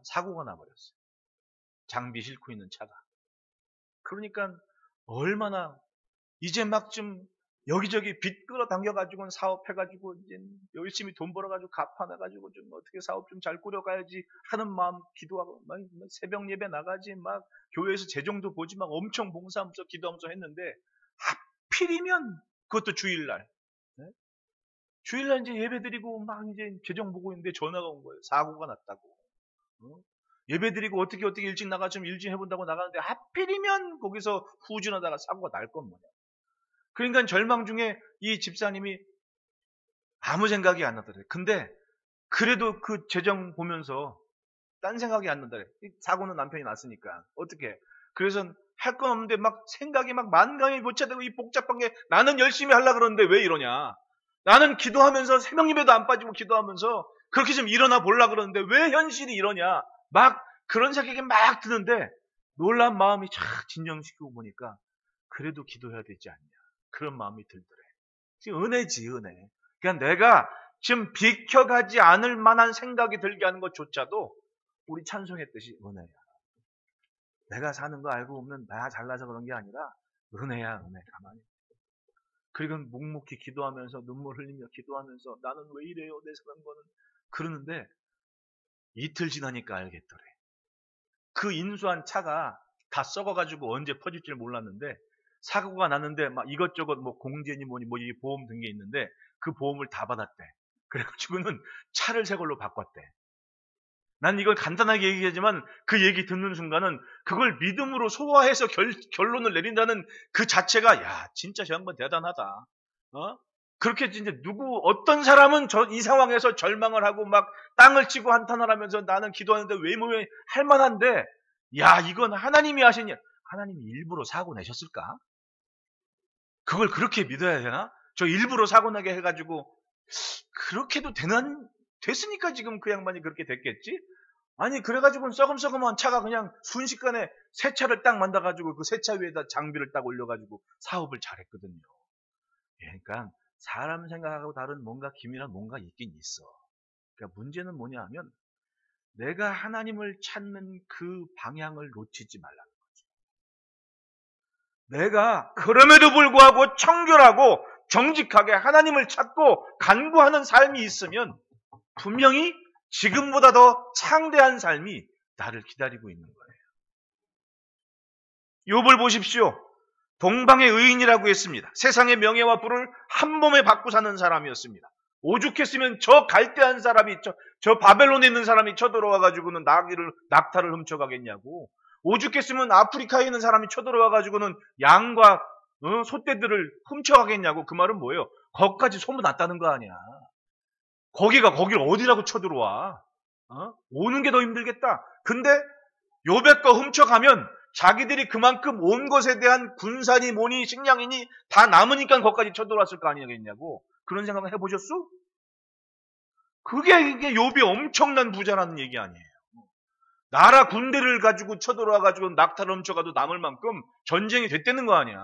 사고가 나버렸어요. 장비 싣고 있는 차가. 그러니까 얼마나 이제 막 좀 여기저기 빚 끌어당겨가지고 사업해가지고 이제 열심히 돈 벌어가지고 갚아놔가지고 좀 어떻게 사업 좀 잘 꾸려가야지 하는 마음 기도하고 막 새벽 예배 나가지 막 교회에서 재정도 보지 막 엄청 봉사하면서 기도하면서 했는데 하필이면 그것도 주일날. 네? 주일날 이제 예배 드리고 막 이제 재정 보고 있는데 전화가 온 거예요. 사고가 났다고. 예배 드리고 어떻게 일찍 나가 좀 일 좀 해본다고 나가는데 하필이면 거기서 후진하다가 사고가 날 건 뭐냐. 그러니까 절망 중에 이 집사님이 아무 생각이 안 나더래요. 근데 그래도 그 재정 보면서 딴 생각이 안 난다. 사고는 남편이 났으니까. 어떻게? 그래서 할 건 없는데 막 생각이 막 만감이 교차되고 이 복잡한 게 나는 열심히 하려고 그러는데 왜 이러냐? 나는 기도하면서 새벽예배도 안 빠지고 기도하면서 그렇게 좀 일어나 보려고 그러는데 왜 현실이 이러냐? 막 그런 생각이 막 드는데 놀란 마음이 착 진정시키고 보니까 그래도 기도해야 되지 않냐? 그런 마음이 들더래. 지금 은혜지, 은혜. 그러니까 내가 지금 비켜가지 않을 만한 생각이 들게 하는 것조차도 우리 찬송했듯이 은혜야. 내가 사는 거 알고 보면 나 잘나서 그런 게 아니라 은혜야, 은혜. 가만히. 그리고 묵묵히 기도하면서 눈물 흘리며 기도하면서 나는 왜 이래요? 내 사는 거는. 그러는데 이틀 지나니까 알겠더래. 그 인수한 차가 다 썩어가지고 언제 퍼질지 몰랐는데 사고가 났는데 막 이것저것 뭐 공제니 뭐니 뭐 이 보험 든 게 있는데 그 보험을 다 받았대. 그래가지고는 차를 새 걸로 바꿨대. 난 이걸 간단하게 얘기하지만 그 얘기 듣는 순간은 그걸 믿음으로 소화해서 결론을 내린다는 그 자체가 야 진짜 저 양반 대단하다. 어? 그렇게 진짜 어떤 사람은 이 상황에서 절망을 하고 막 땅을 치고 한탄을 하면서 나는 기도하는데 왜 모여 할 만한데 야 이건 하나님이 하시냐? 하나님이 일부러 사고 내셨을까? 그걸 그렇게 믿어야 되나? 저 일부러 사고 나게 해가지고 그렇게도 됐으니까 지금 그 양반이 그렇게 됐겠지? 아니 그래가지고 썩음썩음한 차가 그냥 순식간에 새 차를 딱 만들어가지고 그 새 차 위에다 장비를 딱 올려가지고 사업을 잘했거든요. 그러니까 사람 생각하고 다른 뭔가 기밀한 뭔가 있긴 있어. 그러니까 문제는 뭐냐 하면 내가 하나님을 찾는 그 방향을 놓치지 말라는 거죠. 내가 그럼에도 불구하고 청결하고 정직하게 하나님을 찾고 간구하는 삶이 있으면 분명히 지금보다 더 창대한 삶이 나를 기다리고 있는 거예요. 욥을 보십시오. 동방의 의인이라고 했습니다. 세상의 명예와 부를 한 몸에 받고 사는 사람이었습니다. 오죽했으면 저 갈대한 사람이 저 바벨론에 있는 사람이 쳐들어와 가지고는 낙타를 훔쳐가겠냐고. 오죽했으면 아프리카에 있는 사람이 쳐들어와 가지고는 양과 소떼들을 훔쳐가겠냐고. 그 말은 뭐예요? 거기까지 소문났다는 거 아니야. 거기를 어디라고 쳐들어와? 오는 게 더 힘들겠다. 근데 욥의 거 훔쳐가면 자기들이 그만큼 온 것에 대한 군산이 뭐니 식량이니 다 남으니까 거기까지 쳐들어왔을 거 아니겠냐고. 그런 생각을 해보셨어? 이게 욥이 엄청난 부자라는 얘기 아니에요. 나라 군대를 가지고 쳐들어와 가지고 낙타를 훔쳐가도 남을 만큼 전쟁이 됐다는 거 아니야.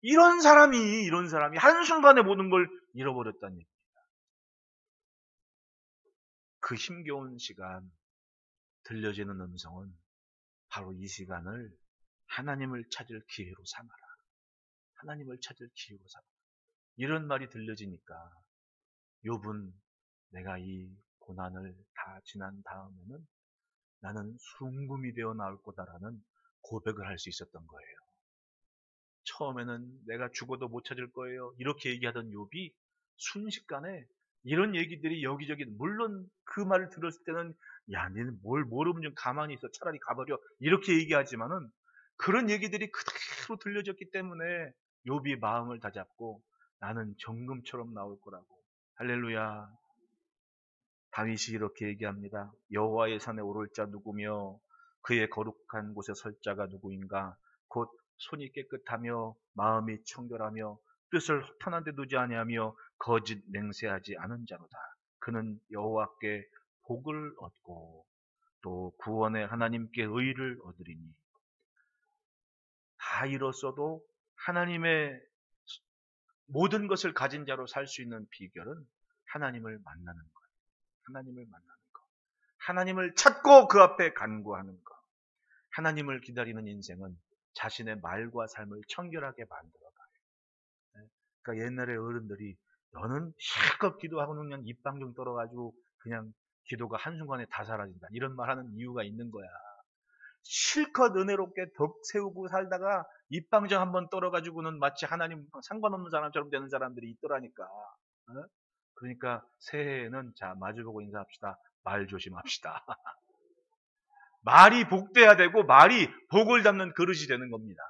이런 사람이 한순간에 모든 걸 잃어버렸다는 얘기. 그 힘겨운 시간 들려지는 음성은 바로 이 시간을 하나님을 찾을 기회로 삼아라. 하나님을 찾을 기회로 삼아라. 이런 말이 들려지니까 욥은 내가 이 고난을 다 지난 다음에는 나는 순금이 되어 나올 거다라는 고백을 할 수 있었던 거예요. 처음에는 내가 죽어도 못 찾을 거예요. 이렇게 얘기하던 욥이 순식간에 이런 얘기들이 여기저기 물론 그 말을 들었을 때는 야 너는 뭘 모르면 좀 가만히 있어 차라리 가버려 이렇게 얘기하지만은 그런 얘기들이 그대로 들려졌기 때문에 욥이 마음을 다잡고 나는 정금처럼 나올 거라고. 할렐루야. 다윗이 이렇게 얘기합니다. 여호와의 산에 오를 자 누구며 그의 거룩한 곳에 설 자가 누구인가. 곧 손이 깨끗하며 마음이 청결하며 뜻을 허탄한 데 두지 아니하며 거짓 맹세하지 않은 자로다. 그는 여호와께 복을 얻고 또 구원의 하나님께 의를 얻으리니. 다 이뤘어도 하나님의 모든 것을 가진 자로 살 수 있는 비결은 하나님을 만나는 것. 하나님을 만나는 것. 하나님을 찾고 그 앞에 간구하는 것. 하나님을 기다리는 인생은 자신의 말과 삶을 청결하게 만들어가요. 그러니까 옛날에 어른들이 너는 실컷 기도하고는 그냥 입방정 떨어가지고 그냥 기도가 한순간에 다 사라진다. 이런 말 하는 이유가 있는 거야. 실컷 은혜롭게 덕 세우고 살다가 입방정 한번 떨어가지고는 마치 하나님 상관없는 사람처럼 되는 사람들이 있더라니까. 그러니까 새해에는 자 마주보고 인사합시다. 말 조심합시다. 말이 복돼야 되고 말이 복을 담는 그릇이 되는 겁니다.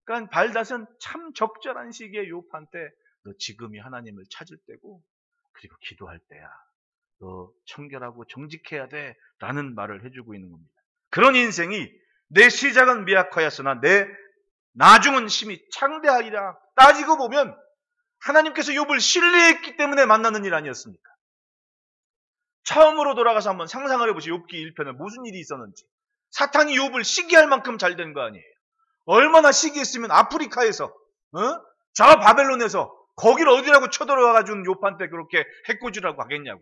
그러니까 발닷은 참 적절한 시기에 욥한테 너 지금이 하나님을 찾을 때고 그리고 기도할 때야. 너 청결하고 정직해야 돼 라는 말을 해주고 있는 겁니다. 그런 인생이 내 시작은 미약하였으나 내 나중은 심히 창대하리라. 따지고 보면 하나님께서 욥을 신뢰했기 때문에 만나는 일 아니었습니까? 처음으로 돌아가서 한번 상상을 해보시죠. 욥기 1편에 무슨 일이 있었는지. 사탄이 욥을 시기할 만큼 잘 된 거 아니에요. 얼마나 시기했으면 아프리카에서 저 바벨론에서 거기를 어디라고 쳐들어와가지고 욥한테 그렇게 해코지라고 하겠냐고.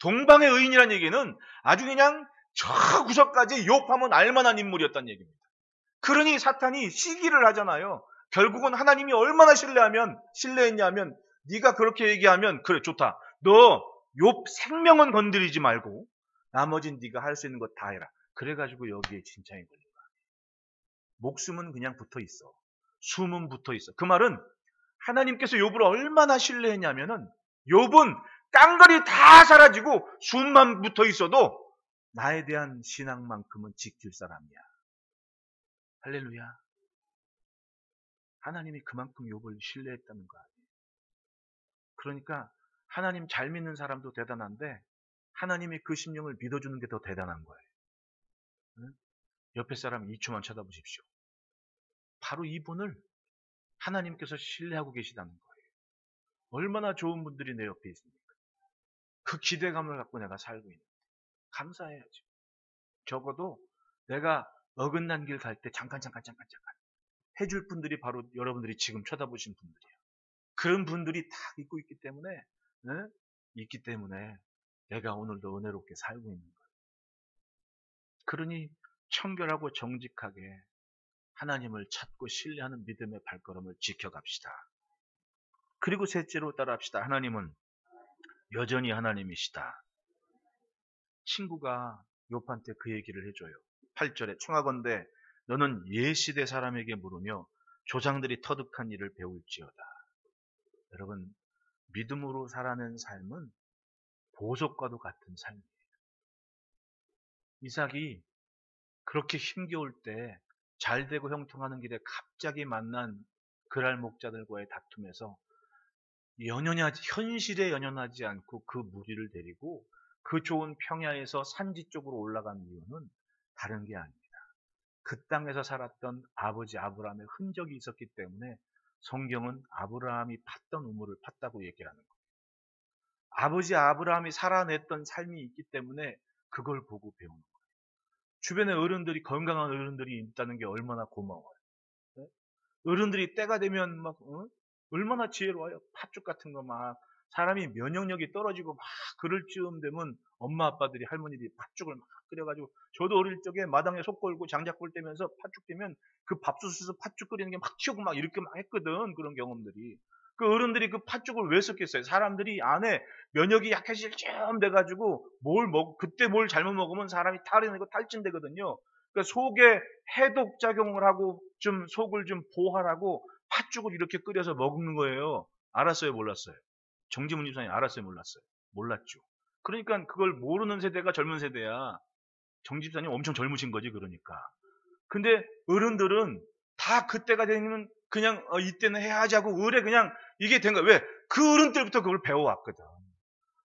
동방의 의인이라는 얘기는 아주 그냥 저 구석까지 욥하면 알만한 인물이었다는 얘기입니다. 그러니 사탄이 시기를 하잖아요. 결국은 하나님이 얼마나 신뢰했냐면 네가 그렇게 얘기하면 그래 좋다. 너 욥 생명은 건드리지 말고 나머진 네가 할 수 있는 것 다 해라. 그래가지고 여기에 진창이 걸린 거야. 목숨은 그냥 붙어 있어. 숨은 붙어 있어. 그 말은 하나님께서 욥을 얼마나 신뢰했냐면은 욥은 깡거리 다 사라지고 숨만 붙어 있어도 나에 대한 신앙만큼은 지킬 사람이야. 할렐루야. 하나님이 그만큼 욥을 신뢰했다는 거 아니에요. 그러니까 하나님 잘 믿는 사람도 대단한데 하나님이 그 심령을 믿어주는 게 더 대단한 거예요. 응? 옆에 사람 2초만 쳐다보십시오. 바로 이분을 하나님께서 신뢰하고 계시다는 거예요. 얼마나 좋은 분들이 내 옆에 있습니까? 그 기대감을 갖고 내가 살고 있는 거예요. 감사해야죠. 적어도 내가 어긋난 길 갈 때 잠깐 해줄 분들이 바로 여러분들이 지금 쳐다보신 분들이에요. 그런 분들이 다 있기 때문에 내가 오늘도 은혜롭게 살고 있는 거예요. 그러니 청결하고 정직하게 하나님을 찾고 신뢰하는 믿음의 발걸음을 지켜갑시다. 그리고 셋째로 따라합시다. 하나님은 여전히 하나님이시다. 친구가 욥한테 그 얘기를 해줘요. 8절에 청하건대 너는 옛시대 사람에게 물으며 조상들이 터득한 일을 배울지어다. 여러분, 믿음으로 살아낸 삶은 보석과도 같은 삶이에요. 이삭이 그렇게 힘겨울 때 잘되고 형통하는 길에 갑자기 만난 그랄 목자들과의 다툼에서 현실에 연연하지 않고 그 무리를 데리고 그 좋은 평야에서 산지 쪽으로 올라간 이유는 다른 게 아닙니다. 그 땅에서 살았던 아버지 아브라함의 흔적이 있었기 때문에 성경은 아브라함이 팠던 우물을 팠다고 얘기하는 거예요. 아버지 아브라함이 살아냈던 삶이 있기 때문에 그걸 보고 배우는 거예요. 주변에 어른들이 건강한 어른들이 있다는 게 얼마나 고마워요. 네? 어른들이 때가 되면 얼마나 지혜로워요. 팥죽 같은 거 막 사람이 면역력이 떨어지고 막 그럴 즈음 되면 엄마 아빠들이 할머니들이 팥죽을 막 끓여가지고 저도 어릴 적에 마당에 속 걸고 장작불 떼면서 팥죽 되면 그 밥솥에서 팥죽 끓이는 게 막 튀고 막 이렇게 막 했거든. 그런 경험들이. 그 어른들이 그 팥죽을 왜 썼겠어요? 사람들이 안에 면역이 약해질 쯤 돼가지고 그때 뭘 잘못 먹으면 사람이 탈이 나고 탈진되거든요. 그러니까 속에 해독 작용을 하고 좀 속을 좀 보호하라고 팥죽을 이렇게 끓여서 먹는 거예요. 알았어요? 몰랐어요? 정지문 집사님 알았어요? 몰랐어요? 몰랐죠. 그러니까 그걸 모르는 세대가 젊은 세대야. 정 집사님 엄청 젊으신 거지 그러니까. 근데 어른들은 다 그때가 되면 그냥 이때는 해야지 하고 의뢰 그냥 이게 된 거야. 왜? 그 어른 때부터 그걸 배워왔거든.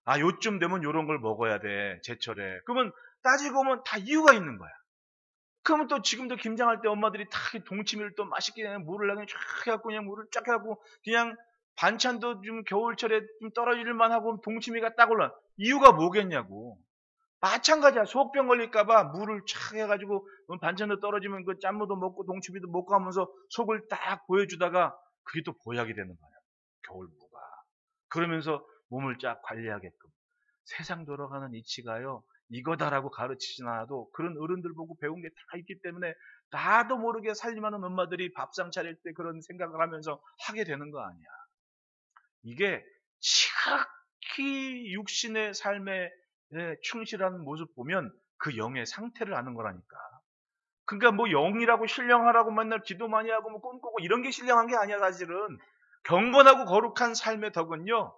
아 요쯤 되면 요런 걸 먹어야 돼. 제철에. 그러면 따지고 보면 다 이유가 있는 거야. 그러면 또 지금도 김장할 때 엄마들이 다 동치미를 또 맛있게 그냥 물을 그냥 쫙 해갖고 그냥 물을 쫙 해갖고 그냥 반찬도 좀 겨울철에 좀 떨어질만 하고 동치미가 딱 올라. 이유가 뭐겠냐고. 마찬가지야. 속병 걸릴까봐 물을 쫙 해가지고 반찬도 떨어지면 그 짠무도 먹고 동치미도 먹고 하면서 속을 딱 보여주다가 그게 또 보약이 되는 거야. 겨울무가. 그러면서 몸을 쫙 관리하게끔. 세상 돌아가는 이치가요. 이거다라고 가르치진 않아도 그런 어른들 보고 배운 게 다 있기 때문에 나도 모르게 살림하는 엄마들이 밥상 차릴 때 그런 생각을 하면서 하게 되는 거 아니야. 이게 지극히 육신의 삶에 충실한 모습 보면 그 영의 상태를 아는 거라니까. 그러니까 뭐 영이라고 신령하라고 맨날 기도 많이 하고 뭐 꿈꾸고 이런 게 신령한 게 아니야 사실은. 경건하고 거룩한 삶의 덕은요.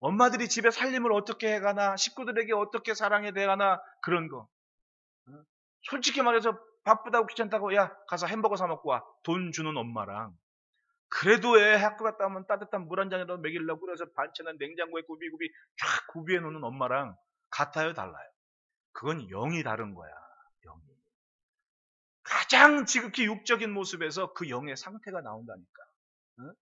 엄마들이 집에 살림을 어떻게 해가나 식구들에게 어떻게 사랑해 대하나 그런 거. 솔직히 말해서 바쁘다고 귀찮다고 야 가서 햄버거 사 먹고 와. 돈 주는 엄마랑 그래도 애 학교 갔다 오면 따뜻한 물 한 잔이라도 먹이려고 그래서 반찬은 냉장고에 구비구비 쫙 구비해 놓는 엄마랑 같아요, 달라요? 그건 영이 다른 거야. 영이. 가장 지극히 육적인 모습에서 그 영의 상태가 나온다니까. 응?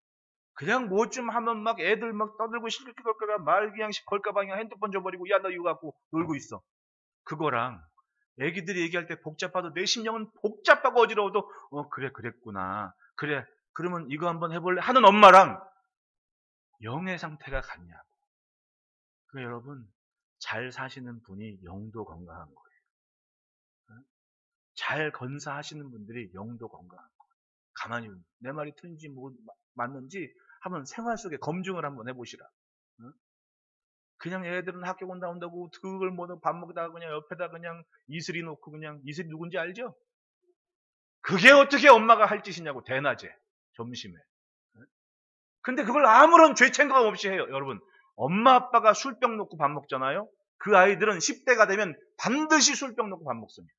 그냥 뭐 좀 하면 막 애들 막 떠들고 시끌시끌거려 말 그냥 걸까봐 그냥 핸드폰 줘버리고 야 너 이거 갖고 놀고 있어. 그거랑 애기들이 얘기할 때 복잡하도 내 심령은 복잡하고 어지러워도 그래 그랬구나. 그래 그러면 이거 한번 해볼래? 하는 엄마랑 영의 상태가 같냐고. 그 여러분 잘 사시는 분이 영도 건강한 거예요. 응? 잘 건사하시는 분들이 영도 건강한 거예요. 가만히 내 말이 틀린지 맞는지 한번 생활 속에 검증을 한번 해보시라. 응? 그냥 애들은 학교 온다고 그걸 뭐든 밥 먹다가 그냥 옆에다 그냥 이슬이 놓고 그냥 이슬이 누군지 알죠? 그게 어떻게 엄마가 할 짓이냐고 대낮에 점심에. 근데 그걸 아무런 죄책감 없이 해요. 여러분 엄마 아빠가 술병 놓고 밥 먹잖아요. 그 아이들은 10대가 되면 반드시 술병 놓고 밥 먹습니다.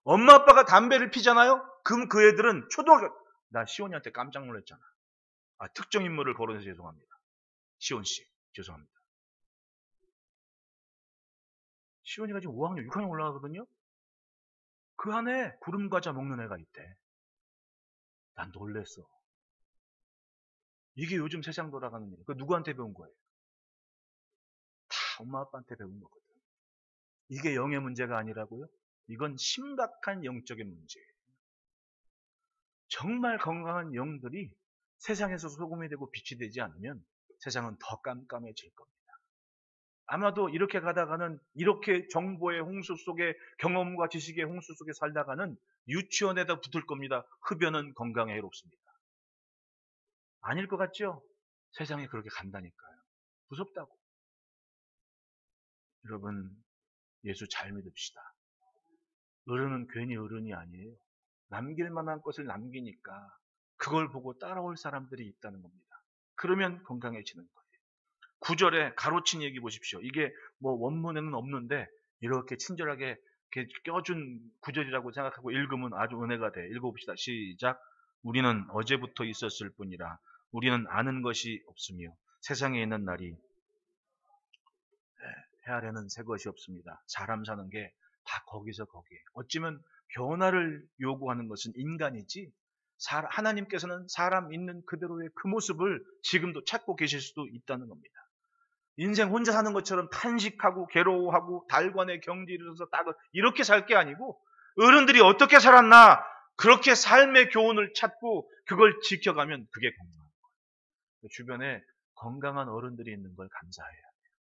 엄마 아빠가 담배를 피잖아요. 그럼 그 애들은 초등학교 나 시온이한테 깜짝 놀랐잖아. 특정 인물을 거론해서 죄송합니다. 시온 씨 죄송합니다. 시온이가 지금 5학년, 6학년 올라가거든요. 그 안에 구름과자 먹는 애가 있대. 난 놀랬어. 이게 요즘 세상 돌아가는 일. 그 누구한테 배운 거예요? 다 엄마 아빠한테 배운 거거든. 이게 영의 문제가 아니라고요? 이건 심각한 영적인 문제예요. 정말 건강한 영들이 세상에서 소금이 되고 빛이 되지 않으면 세상은 더 깜깜해질 겁니다. 아마도 이렇게 가다가는 이렇게 정보의 홍수 속에 경험과 지식의 홍수 속에 살다가는 유치원에다 붙을 겁니다. 흡연은 건강에 해롭습니다. 아닐 것 같죠? 세상이 그렇게 간다니까요. 무섭다고. 여러분 예수 잘 믿읍시다. 어른은 괜히 어른이 아니에요. 남길 만한 것을 남기니까 그걸 보고 따라올 사람들이 있다는 겁니다. 그러면 건강해지는 거예요. 9절에 가로친 얘기 보십시오. 이게 뭐 원문에는 없는데 이렇게 친절하게 이렇게 껴준 구절이라고 생각하고 읽으면 아주 은혜가 돼. 읽어봅시다. 시작. 우리는 어제부터 있었을 뿐이라 우리는 아는 것이 없으며 세상에 있는 날이 헤아려는 새 것이 없습니다. 사람 사는 게 다 거기서 거기에. 어찌면 변화를 요구하는 것은 인간이지 하나님께서는 사람 있는 그대로의 그 모습을 지금도 찾고 계실 수도 있다는 겁니다. 인생 혼자 사는 것처럼 탄식하고 괴로워하고 달관의 경지로서 딱 이렇게 살 게 아니고 어른들이 어떻게 살았나 그렇게 삶의 교훈을 찾고 그걸 지켜가면 그게 건강한 거예요. 주변에 건강한 어른들이 있는 걸 감사해야 돼요.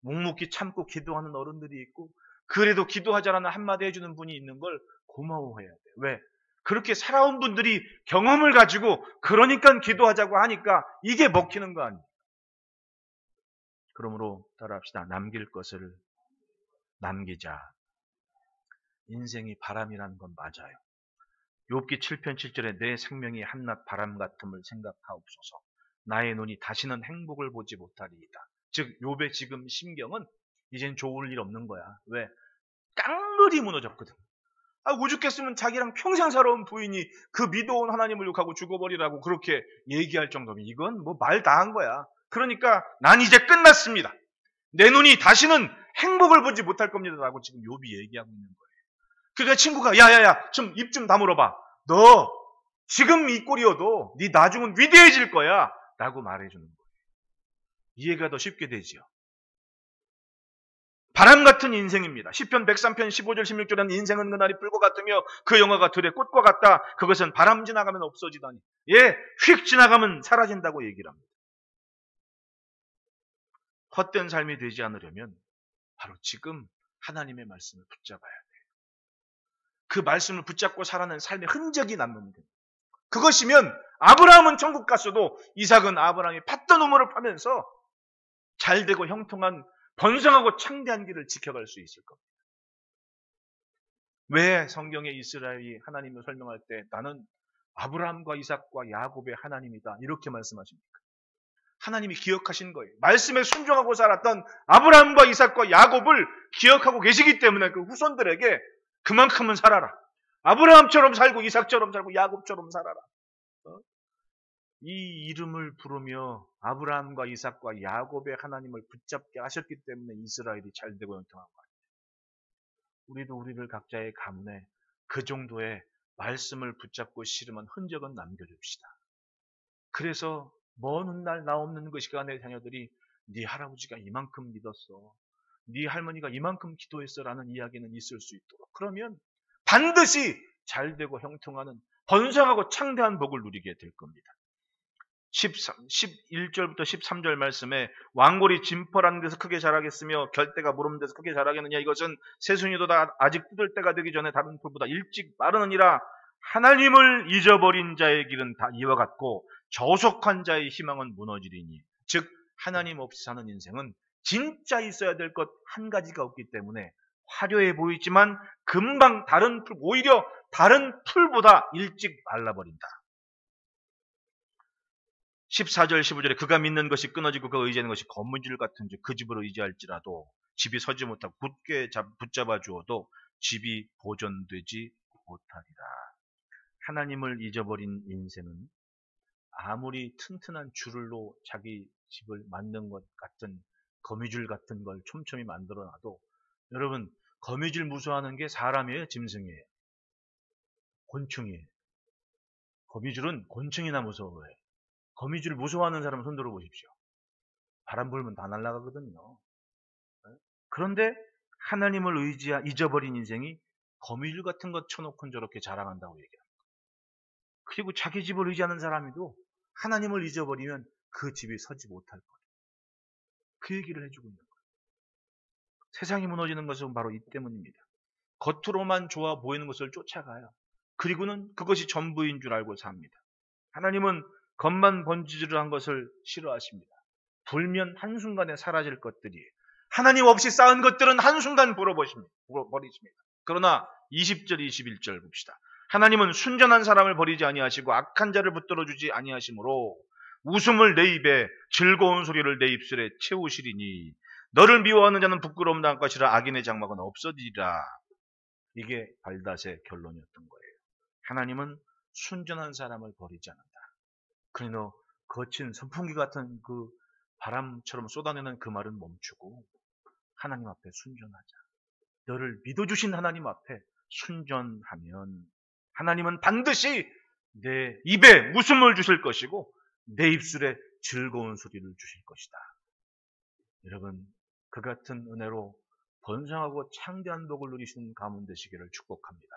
묵묵히 참고 기도하는 어른들이 있고 그래도 기도하지 않아 한마디 해주는 분이 있는 걸 고마워해야 돼요. 왜? 그렇게 살아온 분들이 경험을 가지고 그러니까 기도하자고 하니까 이게 먹히는 거 아니에요. 그러므로 따라합시다. 남길 것을 남기자. 인생이 바람이라는 건 맞아요. 욥기 7편 7절에 내 생명이 한낱 바람 같음을 생각하옵소서. 나의 눈이 다시는 행복을 보지 못하리이다. 즉 욥의 지금 심경은 이젠 좋을 일 없는 거야. 왜? 깡그리 무너졌거든. 오죽했으면 자기랑 평생 살아온 부인이 그 믿어온 하나님을 욕하고 죽어버리라고 그렇게 얘기할 정도면 이건 뭐 말 다 한 거야. 그러니까 난 이제 끝났습니다. 내 눈이 다시는 행복을 보지 못할 겁니다. 라고 지금 욥이 얘기하고 있는 거예요. 그러니까 친구가 야야야 좀 입 좀 다물어봐. 너 지금 이 꼴이어도 네 나중은 위대해질 거야. 라고 말해주는 거예요. 이해가 더 쉽게 되지요. 바람 같은 인생입니다. 시편 103편 15절 16절에는 인생은 그날이 뿔과 같으며 그 영화가 들의 꽃과 같다. 그것은 바람 지나가면 없어지다니. 휙 지나가면 사라진다고 얘기를 합니다. 헛된 삶이 되지 않으려면 바로 지금 하나님의 말씀을 붙잡아야 돼요. 그 말씀을 붙잡고 살아낸 삶의 흔적이 남는 겁니다. 그것이면 아브라함은 천국 갔어도 이삭은 아브라함이 팠던 우물을 파면서 잘되고 형통한 번성하고 창대한 길을 지켜갈 수 있을 겁니다. 왜 성경의 이스라엘이 하나님을 설명할 때 나는 아브라함과 이삭과 야곱의 하나님이다 이렇게 말씀하십니까? 하나님이 기억하신 거예요. 말씀에 순종하고 살았던 아브라함과 이삭과 야곱을 기억하고 계시기 때문에 그 후손들에게 그만큼은 살아라. 아브라함처럼 살고 이삭처럼 살고 야곱처럼 살아라. 이 이름을 부르며 아브라함과 이삭과 야곱의 하나님을 붙잡게 하셨기 때문에 이스라엘이 잘되고 형통한 거예요. 우리도 우리를 각자의 가문에 그 정도의 말씀을 붙잡고 씨름한 흔적은 남겨줍시다. 그래서 먼 훗날 나 없는 그 시간에 자녀들이 네 할아버지가 이만큼 믿었어, 네 할머니가 이만큼 기도했어 라는 이야기는 있을 수 있도록, 그러면 반드시 잘되고 형통하는 번성하고 창대한 복을 누리게 될 겁니다. 11절부터 13절 말씀에 왕골이 진펄하는 데서 크게 자라겠으며 결대가 무르는 데서 크게 자라겠느냐, 이것은 새순이도 다 아직 뜯을 때가 되기 전에 다른 풀보다 일찍 마르느니라. 하나님을 잊어버린 자의 길은 다 이와 같고 저속한 자의 희망은 무너지리니. 즉 하나님 없이 사는 인생은 진짜 있어야 될 것 한 가지가 없기 때문에 화려해 보이지만 금방 다른 풀, 오히려 다른 풀보다 일찍 말라버린다. 14절 15절에 그가 믿는 것이 끊어지고 그가 의지하는 것이 거무줄 같은지 그 집으로 의지할지라도 집이 서지 못하고 굳게 붙잡아 주어도 집이 보존되지 못하리라. 하나님을 잊어버린 인생은 아무리 튼튼한 줄로 자기 집을 만든 것 같은 거미줄 같은 걸 촘촘히 만들어 놔도, 여러분 거미줄 무서워하는 게 사람이에요, 짐승이에요, 곤충이에요? 거미줄은 곤충이나 무서워해요. 거미줄 무서워하는 사람 손 들어 보십시오. 바람 불면 다 날아가거든요. 그런데 하나님을 잊어버린 인생이 거미줄 같은 것 쳐놓고 저렇게 자랑한다고 얘기합니다. 그리고 자기 집을 의지하는 사람이도 하나님을 잊어버리면 그 집이 서지 못할 거예요. 그 얘기를 해주고 있는 거예요. 세상이 무너지는 것은 바로 이 때문입니다. 겉으로만 좋아 보이는 것을 쫓아가요. 그리고는 그것이 전부인 줄 알고 삽니다. 하나님은 겉만 번지르르한 것을 싫어하십니다. 불면 한순간에 사라질 것들이, 하나님 없이 쌓은 것들은 한순간 버리십니다. 그러나 20절 21절 봅시다. 하나님은 순전한 사람을 버리지 아니하시고 악한 자를 붙들어 주지 아니하시므로 웃음을 내 입에 즐거운 소리를 내 입술에 채우시리니 너를 미워하는 자는 부끄러움 당할 것이라 악인의 장막은 없어지리라. 이게 발닷의 결론이었던 거예요. 하나님은 순전한 사람을 버리지 않는다. 그러니 너 거친 선풍기 같은 그 바람처럼 쏟아내는 그 말은 멈추고 하나님 앞에 순전하자. 너를 믿어주신 하나님 앞에 순전하면 하나님은 반드시 내 입에 웃음을 주실 것이고 내 입술에 즐거운 소리를 주실 것이다. 여러분, 그 같은 은혜로 번성하고 창대한 복을 누리시는 가문 되시기를 축복합니다.